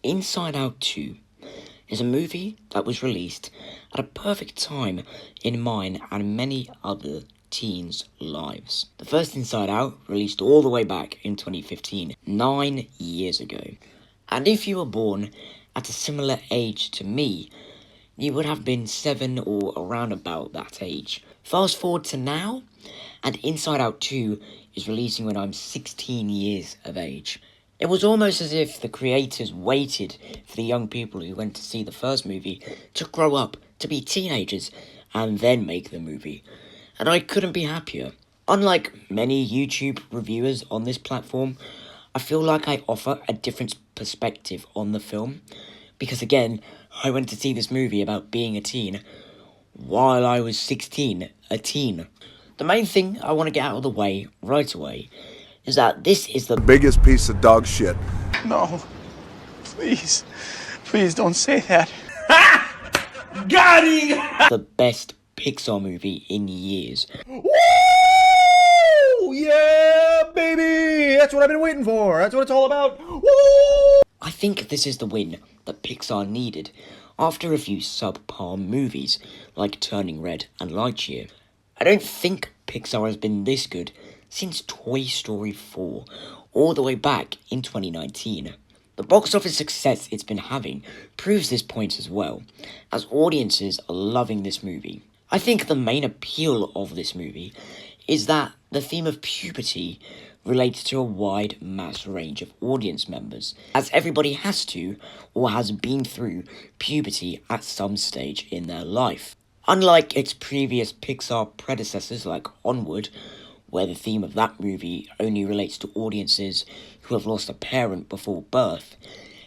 Inside Out 2 is a movie that was released at a perfect time in mine and many other teens' lives. The first Inside Out released all the way back in 2015, 9 years ago. And if you were born at a similar age to me, you would have been 7 or around about that age. Fast forward to now, and Inside Out 2 is releasing when I'm 16 years of age. It was almost as if the creators waited for the young people who went to see the first movie to grow up, to be teenagers, and then make the movie. And I couldn't be happier. Unlike many YouTube reviewers on this platform, I feel like I offer a different perspective on the film. Because again, I went to see this movie about being a teen while I was 16, a teen. The main thing I want to get out of the way right away is that this is the biggest piece of dog shit. No, please don't say that. Got him! the best Pixar movie in years. Woo! Yeah, baby! That's what I've been waiting for. That's what it's all about. Woo! I think this is the win that Pixar needed after a few subpar movies like Turning Red and Lightyear. I don't think Pixar has been this good since Toy Story 4, all the way back in 2019. The box office success it's been having proves this point as well, as audiences are loving this movie. I think the main appeal of this movie is that the theme of puberty relates to a wide mass range of audience members, as everybody has to, or has been through, puberty at some stage in their life. Unlike its previous Pixar predecessors like Onward, where the theme of that movie only relates to audiences who have lost a parent before birth,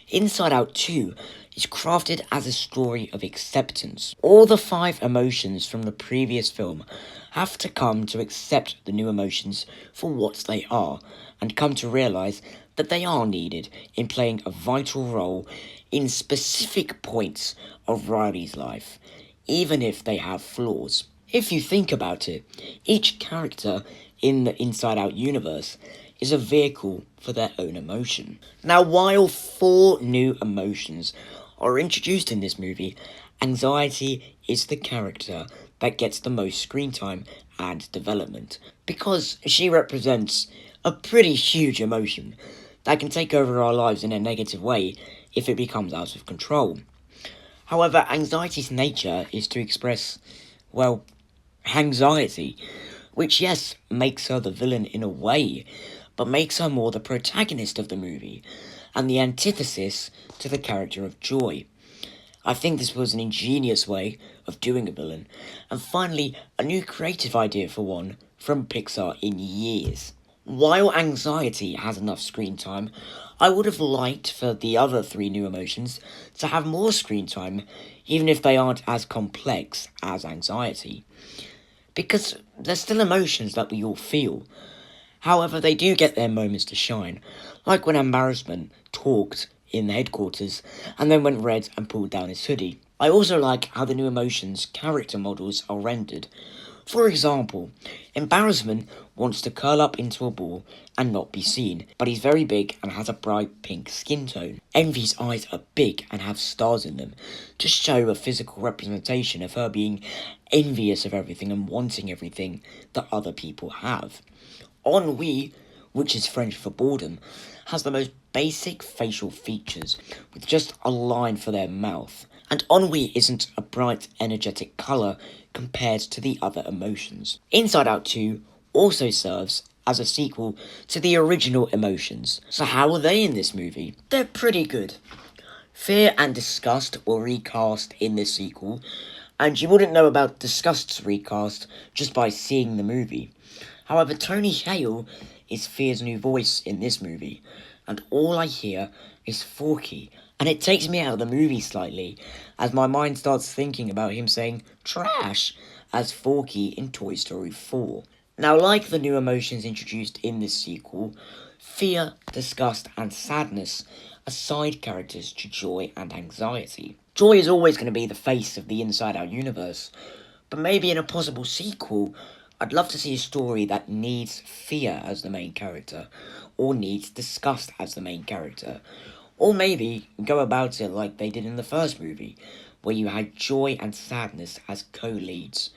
Inside Out 2 is crafted as a story of acceptance. All the 5 emotions from the previous film have to come to accept the new emotions for what they are, and come to realise that they are needed in playing a vital role in specific points of Riley's life, even if they have flaws. If you think about it, each character in the Inside Out universe is a vehicle for their own emotion. Now, while 4 new emotions are introduced in this movie, anxiety is the character that gets the most screen time and development, because she represents a pretty huge emotion that can take over our lives in a negative way if it becomes out of control. However, anxiety's nature is to express, well, anxiety, which, yes, makes her the villain in a way, but makes her more the protagonist of the movie, and the antithesis to the character of Joy. I think this was an ingenious way of doing a villain, and finally, a new creative idea for one from Pixar in years. While anxiety has enough screen time, I would have liked for the other 3 new emotions to have more screen time, even if they aren't as complex as anxiety, because they're still emotions that we all feel. However, they do get their moments to shine, like when Embarrassment talked in the headquarters and then went red and pulled down his hoodie. I also like how the new emotions' character models are rendered. For example, Embarrassment wants to curl up into a ball and not be seen, but he's very big and has a bright pink skin tone. Envy's eyes are big and have stars in them, to show a physical representation of her being envious of everything and wanting everything that other people have. Ennui, which is French for boredom, has the most basic facial features, with just a line for their mouth. And ennui isn't a bright, energetic colour compared to the other emotions. Inside Out 2 also serves as a sequel to the original emotions. So how are they in this movie? They're pretty good. Fear and Disgust were recast in this sequel, and you wouldn't know about Disgust's recast just by seeing the movie. However, Tony Hale is Fear's new voice in this movie, and all I hear is Forky, and it takes me out of the movie slightly, as my mind starts thinking about him saying trash as Forky in Toy Story 4. Now, like the new emotions introduced in this sequel, Fear, Disgust, and Sadness are side characters to Joy and Anxiety. Joy is always going to be the face of the Inside Out universe, but maybe in a possible sequel, I'd love to see a story that needs Fear as the main character, or needs Disgust as the main character, Or maybe go about it like they did in the first movie, where you had joy and sadness as co-leads.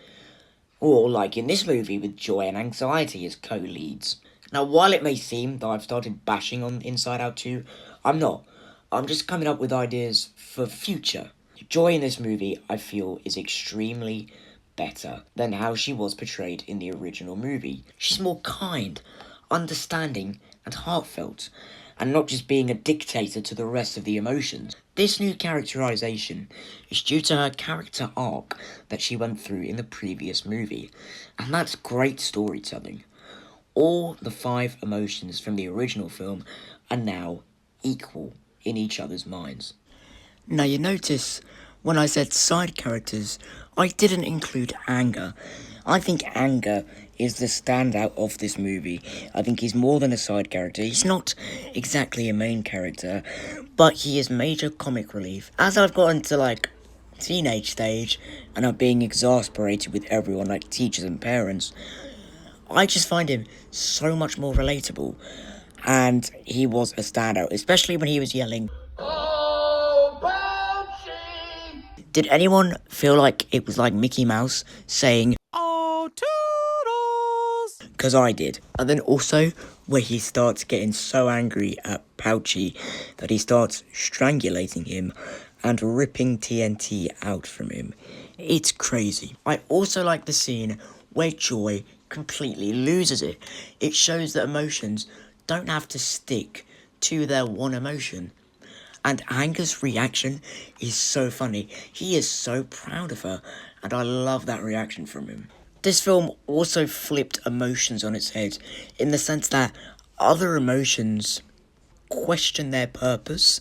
Or like in this movie with joy and anxiety as co-leads. Now, while it may seem that I've started bashing on Inside Out 2, I'm not. I'm just coming up with ideas for future. Joy in this movie, I feel, is extremely better than how she was portrayed in the original movie. She's more kind, understanding, and heartfelt, and not just being a dictator to the rest of the emotions. This new characterization is due to her character arc that she went through in the previous movie, and that's great storytelling. All the 5 emotions from the original film are now equal in each other's minds. Now you notice, when I said side characters, I didn't include anger. I think anger is the standout of this movie. I think he's more than a side character. He's not exactly a main character, but he is major comic relief. As I've gotten to, like, teenage stage, and I'm being exasperated with everyone, like teachers and parents, I just find him so much more relatable. And he was a standout, especially when he was yelling, "Oh, Pouchy!" Did anyone feel like it was like Mickey Mouse saying, "Oh, Toodles"? Because I did. And then also, where he starts getting so angry at Pouchy that he starts strangulating him and ripping TNT out from him. It's crazy. I also like the scene where Joy completely loses it. It shows that emotions don't have to stick to their one emotion. And Anger's reaction is so funny. He is so proud of her, and I love that reaction from him. This film also flipped emotions on its head, in the sense that other emotions question their purpose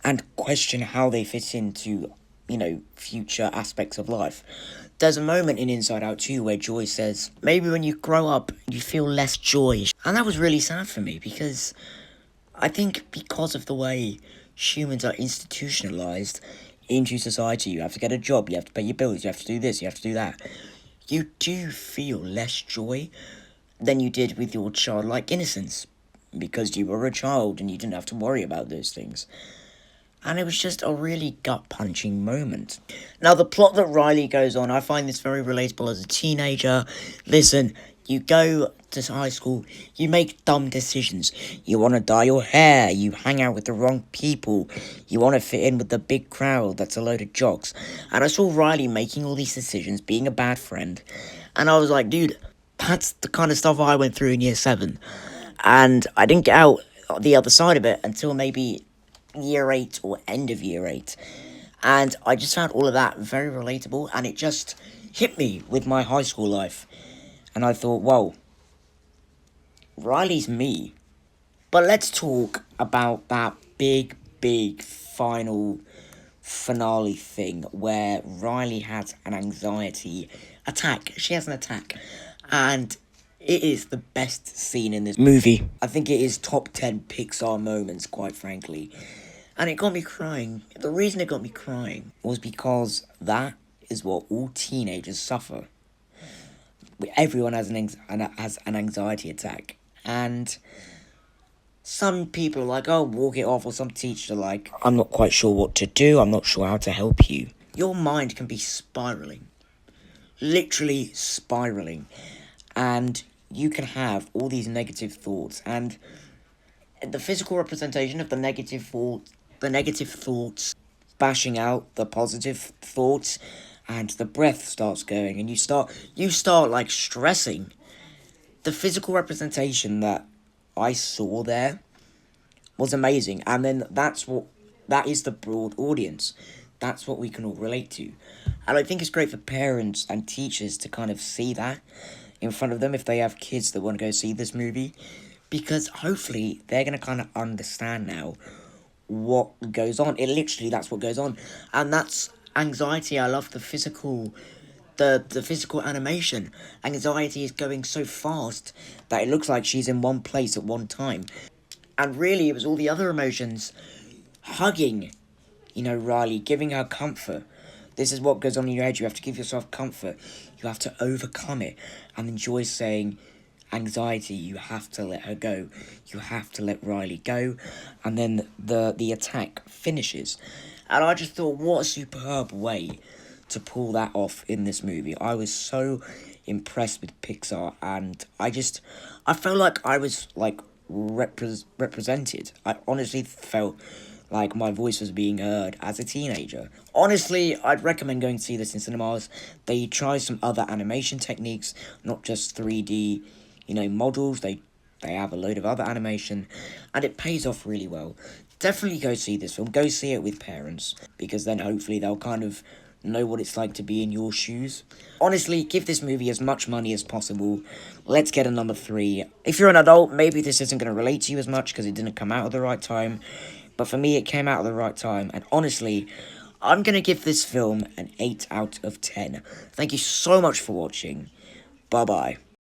and question how they fit into, future aspects of life. There's a moment in Inside Out 2 where Joy says, maybe when you grow up, you feel less joy. And that was really sad for me, because I think because of the way humans are institutionalized into society, you have to get a job, you have to pay your bills, you have to do this, you have to do that. You do feel less joy than you did with your childlike innocence, because you were a child and you didn't have to worry about those things. And it was just a really gut-punching moment. Now, the plot that Riley goes on, I find this very relatable as a teenager. Listen, you go to high school, you make dumb decisions. You want to dye your hair, you hang out with the wrong people, you want to fit in with the big crowd that's a load of jocks. And I saw Riley making all these decisions, being a bad friend. And I was like, dude, that's the kind of stuff I went through in year 7. And I didn't get out the other side of it until maybe year 8 or end of year 8. And I just found all of that very relatable, and it just hit me with my high school life. And I thought, whoa, Riley's me. But let's talk about that big final finale thing where Riley has an anxiety attack. She has an attack. And it is the best scene in this movie. I think it is top 10 Pixar moments, quite frankly. And it got me crying. The reason it got me crying was because that is what all teenagers suffer. Everyone has an anxiety attack. And some people are like, oh, walk it off. Or some teachers are like, I'm not quite sure what to do. I'm not sure how to help you. Your mind can be spiraling. Literally spiraling. And you can have all these negative thoughts. And the physical representation of the negative thoughts bashing out the positive thoughts, and the breath starts going, and you start like stressing. The physical representation that I saw there was amazing, and then that is the broad audience. That's what we can all relate to. And I think it's great for parents and teachers to kind of see that in front of them if they have kids that want to go see this movie, because hopefully they're going to kind of understand now what goes on. That's what goes on. And that's anxiety. I love the physical animation. Anxiety is going so fast that it looks like she's in one place at one time. And really, it was all the other emotions hugging, Riley, giving her comfort. This is what goes on in your head. You have to give yourself comfort. You have to overcome it. And then Joy saying, anxiety, you have to let her go. You have to let Riley go. And then the attack finishes. And I just thought, what a superb way to pull that off in this movie. I was so impressed with Pixar, and I felt like I was, like, represented. I honestly felt like my voice was being heard as a teenager. Honestly, I'd recommend going to see this in cinemas. They try some other animation techniques, not just 3D, models. They have a load of other animation, and it pays off really well. Definitely go see this film. Go see it with parents, because then hopefully they'll kind of know what it's like to be in your shoes. Honestly, give this movie as much money as possible. Let's get a number 3. If you're an adult, maybe this isn't going to relate to you as much because it didn't come out at the right time. But for me, it came out at the right time. And honestly, I'm going to give this film an 8 out of 10. Thank you so much for watching. Bye-bye.